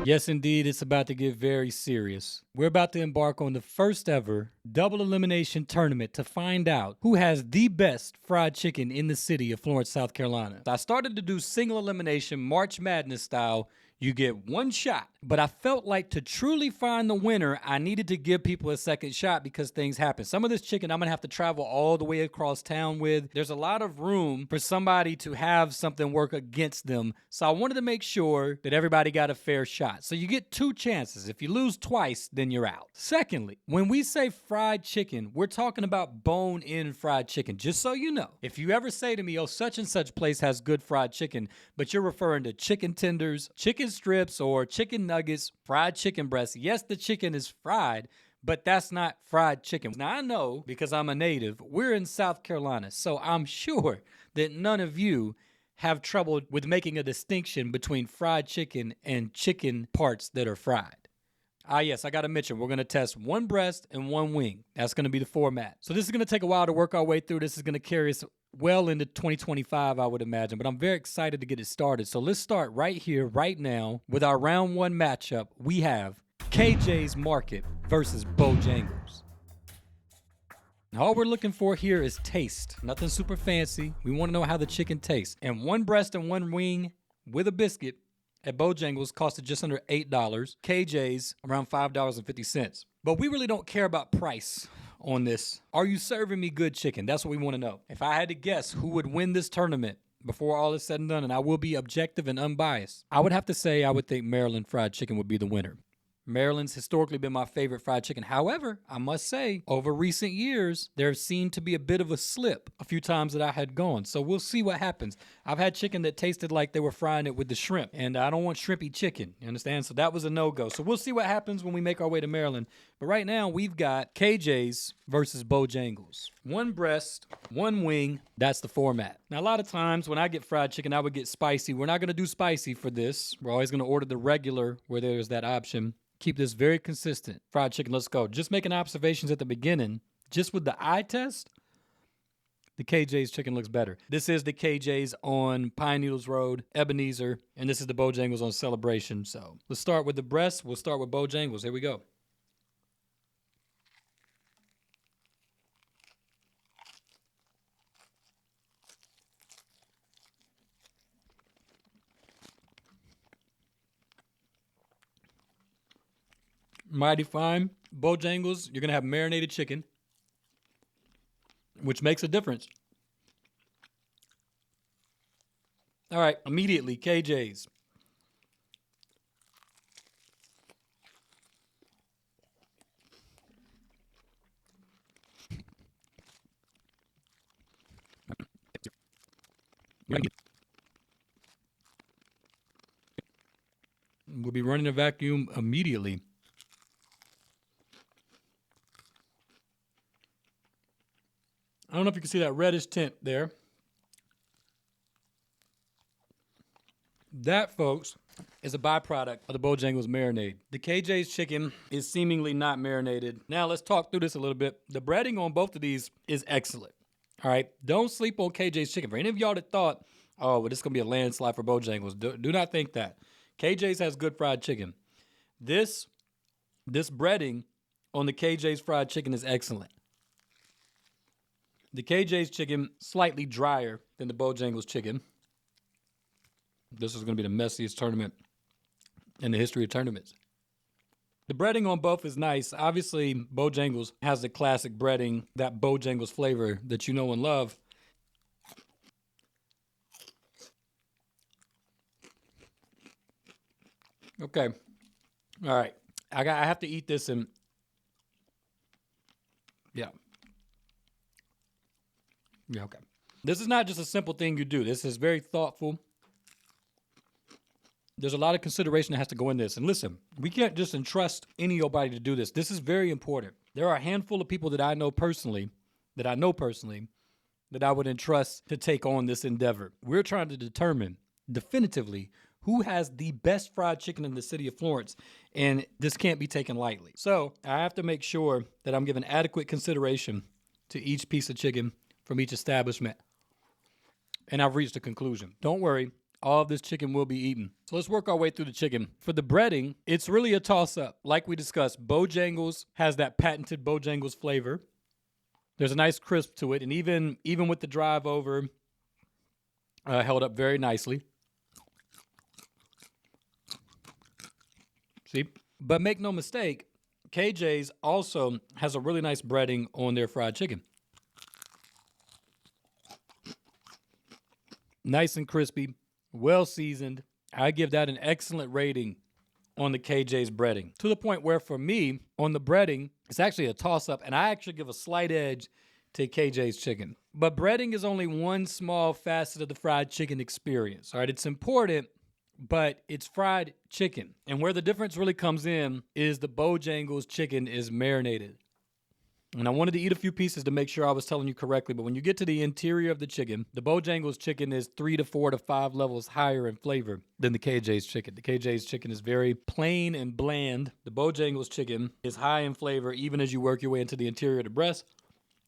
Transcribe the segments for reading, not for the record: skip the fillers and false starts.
Yes, indeed, it's about to get very serious. We're about to embark on the first ever double elimination tournament to find out who has the best fried chicken in the city of Florence, South Carolina. I started to do single elimination March Madness style. You get one shot. But I felt like to truly find the winner, I needed to give people a second shot because things happen. Some of this chicken I'm going to have to travel all the way across town with. There's a lot of room for somebody to have something work against them. So I wanted to make sure that everybody got a fair shot. So you get two chances. If you lose twice, then you're out. Secondly, when we say fried chicken, we're talking about bone-in fried chicken. Just so you know, if you ever say to me, oh, such and such place has good fried chicken, but you're referring to chicken tenders, chicken strips, or chicken nuggets, fried chicken breasts. Yes, the chicken is fried, but that's not fried chicken. Now, I know because I'm a native, we're in South Carolina, so I'm sure that none of you have trouble with making a distinction between fried chicken and chicken parts that are fried. Yes, I got to mention, we're going to test one breast and one wing. That's going to be the format. So this is going to take a while to work our way through. This is going to carry us well into 2025, I would imagine, but I'm very excited to get it started. So let's start right here, right now, with our round one matchup. We have KJ's Market versus Bojangles. All we're looking for here is taste. Nothing super fancy. We want to know how the chicken tastes. And one breast and one wing with a biscuit at Bojangles costed just under $8. KJ's around $5.50. But we really don't care about price on this. Are you serving me good chicken? That's what we want to know. If I had to guess who would win this tournament before all is said and done, and I will be objective and unbiased, I would have to say I would think Maryland fried chicken would be the winner. Maryland's historically been my favorite fried chicken. However, I must say, over recent years, there seemed to be a bit of a slip a few times that I had gone. So we'll see what happens. I've had chicken that tasted like they were frying it with the shrimp, and I don't want shrimpy chicken, you understand? So that was a no-go. So we'll see what happens when we make our way to Maryland. But right now, we've got KJ's versus Bojangles. One breast, one wing, that's the format. Now, a lot of times when I get fried chicken, I would get spicy. We're not going to do spicy for this. We're always going to order the regular where there's that option. Keep this very consistent. Fried chicken, let's go. Just making observations at the beginning. Just with the eye test, the KJ's chicken looks better. This is the KJ's on Pine Needles Road, Ebenezer, and this is the Bojangles on Celebration. So let's start with the breast. We'll start with Bojangles. Here we go. Mighty fine. Bojangles, you're going to have marinated chicken, which makes a difference. All right, immediately, KJ's. We'll be running a vacuum immediately. I don't know if you can see that reddish tint there. That, folks, is a byproduct of the Bojangles marinade. The KJ's chicken is seemingly not marinated. Now, let's talk through this a little bit. The breading on both of these is excellent. All right? Don't sleep on KJ's chicken. For any of y'all that thought, oh, well, this is going to be a landslide for Bojangles, do not think that. KJ's has good fried chicken. This breading on the KJ's fried chicken is excellent. The KJ's chicken, slightly drier than the Bojangles chicken. This is going to be the messiest tournament in the history of tournaments. The breading on both is nice. Obviously, Bojangles has the classic breading, that Bojangles flavor that you know and love. Okay. All right. I have to eat this and... Yeah. Yeah, okay. This is not just a simple thing you do. This is very thoughtful. There's a lot of consideration that has to go in this. And listen, we can't just entrust anybody to do this. This is very important. There are a handful of people that I know personally, that I would entrust to take on this endeavor. We're trying to determine definitively who has the best fried chicken in the city of Florence, and this can't be taken lightly. So I have to make sure that I'm giving adequate consideration to each piece of chicken from each establishment. And I've reached a conclusion. Don't worry, all of this chicken will be eaten. So let's work our way through the chicken. For the breading, it's really a toss-up. Like we discussed, Bojangles has that patented Bojangles flavor. There's a nice crisp to it, and even with the drive over, held up very nicely. See? But make no mistake, KJ's also has a really nice breading on their fried chicken. Nice and crispy, well seasoned. I give that an excellent rating on the KJ's breading. To the point where for me, on the breading, it's actually a toss-up, and I actually give a slight edge to KJ's chicken. But breading is only one small facet of the fried chicken experience. All right, it's important, but it's fried chicken. And where the difference really comes in is the Bojangles chicken is marinated. And I wanted to eat a few pieces to make sure I was telling you correctly, but when you get to the interior of the chicken, the Bojangles chicken is 3 to 4 to 5 levels higher in flavor than the KJ's chicken. The KJ's chicken is very plain and bland. The Bojangles chicken is high in flavor even as you work your way into the interior of the breast.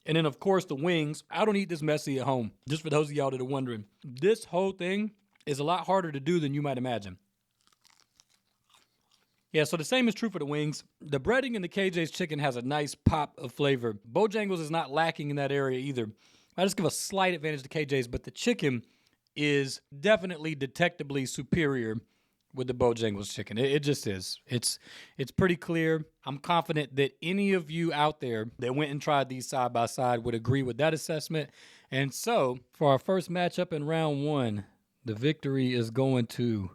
And then, of course, the wings. I don't eat this messy at home. Just for those of y'all that are wondering, this whole thing is a lot harder to do than you might imagine. Yeah, so the same is true for the wings. The breading in the KJ's chicken has a nice pop of flavor. Bojangles is not lacking in that area either. I just give a slight advantage to KJ's, but the chicken is definitely detectably superior with the Bojangles chicken. It just is. It's pretty clear. I'm confident that any of you out there that went and tried these side by side would agree with that assessment. And so, for our first matchup in round 1, the victory is going to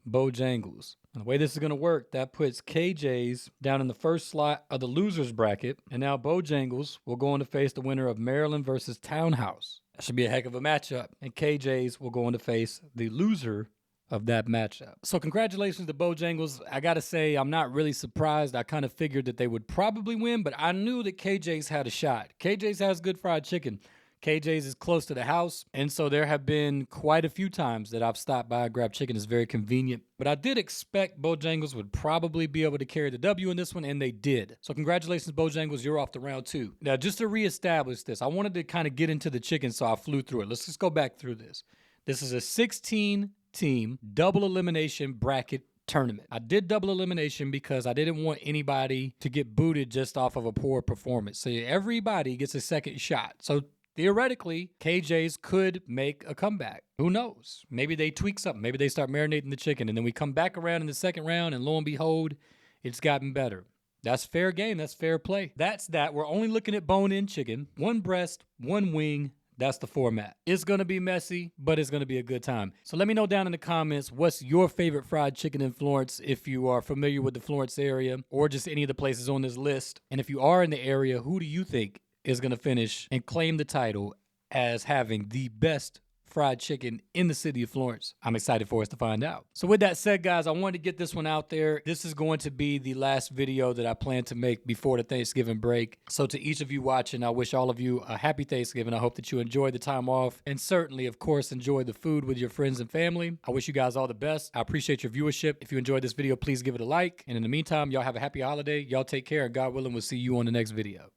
Bojangles. And the way this is going to work, that puts KJ's down in the first slot of the losers bracket. And now Bojangles will go on to face the winner of Maryland versus Townhouse. That should be a heck of a matchup. And KJ's will go on to face the loser of that matchup. So congratulations to Bojangles. I got to say, I'm not really surprised. I kind of figured that they would probably win, but I knew that KJ's had a shot. KJ's has good fried chicken. KJ's is close to the house, and so there have been quite a few times that I've stopped by and grabbed chicken. It's very convenient. But I did expect Bojangles would probably be able to carry the W in this one, and they did. So congratulations, Bojangles. You're off to round 2. Now, just to reestablish this, I wanted to kind of get into the chicken, so I flew through it. Let's just go back through this. This is a 16-team double elimination bracket tournament. I did double elimination because I didn't want anybody to get booted just off of a poor performance. So everybody gets a second shot. So theoretically, KJ's could make a comeback. Who knows? Maybe they tweak something. Maybe they start marinating the chicken, and then we come back around in the second round, and lo and behold, it's gotten better. That's fair game. That's fair play. That's that. We're only looking at bone-in chicken. 1 breast, 1 wing. That's the format. It's going to be messy, but it's going to be a good time. So let me know down in the comments, what's your favorite fried chicken in Florence if you are familiar with the Florence area or just any of the places on this list. And if you are in the area, who do you think is going to finish and claim the title as having the best fried chicken in the city of Florence? I'm excited for us to find out. So with that said, guys, I wanted to get this one out there. This is going to be the last video that I plan to make before the Thanksgiving break. So to each of you watching, I wish all of you a happy Thanksgiving. I hope that you enjoy the time off and certainly, of course, enjoy the food with your friends and family. I wish you guys all the best. I appreciate your viewership. If you enjoyed this video, please give it a like. And in the meantime, y'all have a happy holiday. Y'all take care, and God willing, we'll see you on the next video.